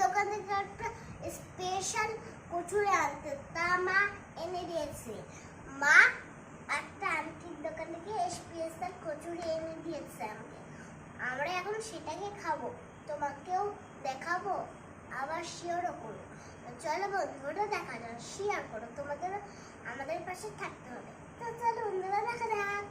দোকান থেকে একটা স্পেশাল কচুরি আনতে, তা মা এনে দিয়েছে। মা একটা আন্টির দোকান থেকে স্পেশাল কচুরি এনে দিয়েছে আমাকে। আমরা এখন সেটাকে খাবো, তোমাকেও দেখাবো, আবার শেয়ারও করবো। চলো বন্ধুরা দেখা যাক, শেয়ার করো, তোমাদের আমাদের পাশে থাকতে হবে। তো চলো বন্ধুরা দেখা যাক।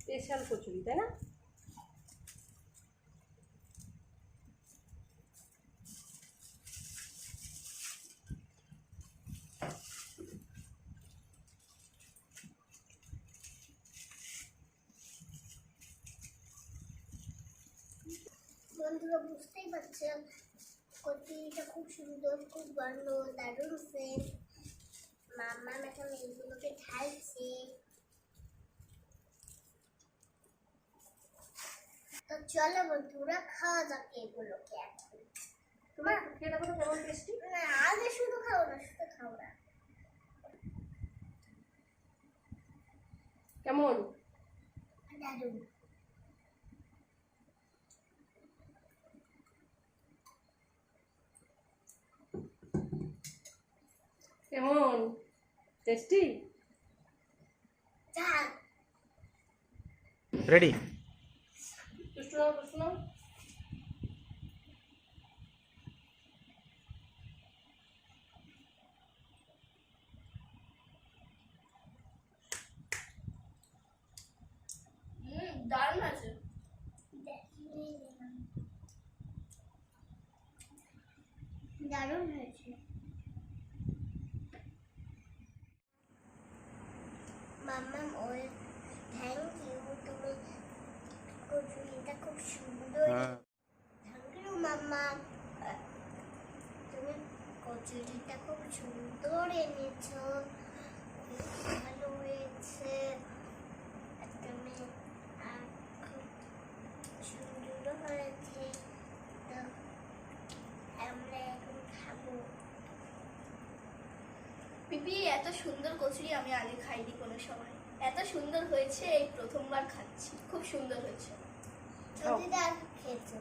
স্পেশাল কচুরি, তাই না? বন্ধুরা বুঝতেই পারছেন কচুরিটা খুব সুন্দর, খুব ভালো, দারুণ সেন্ট। মাম্মা এখন এইগুলোকে ঢালছে। তো চলো বন্ধুরা খাওয়া যাক এগুলোকে এখন। তোমার খেতে কত কেমন টেস্টি? না আগে শুধু খাও না, শুধু খাও না। কেমন? দারুণ। কেমন টেস্টি? ঝাল। রেডি? প্রশ্ন দারুণ আছে। দারুণ হয়েছে। মাম্মা ওই থ্যাংক ইউ, তুমি কচুরিটা খুব সুন্দর। থ্যাংক ইউ মাম্মা, তুমি কচুরিটা খুব সুন্দর এনেছো, ভালো হয়েছে। তুমি খুব সুন্দর হয়েছে। তো আমরা এখন খাবো। পিপি, এত সুন্দর কচুরি আমি আগে খাইনি কোনো সময়। এত সুন্দর হয়েছে, এই প্রথমবার খাচ্ছি। খুব সুন্দর হয়েছে। যদি খেয়েছো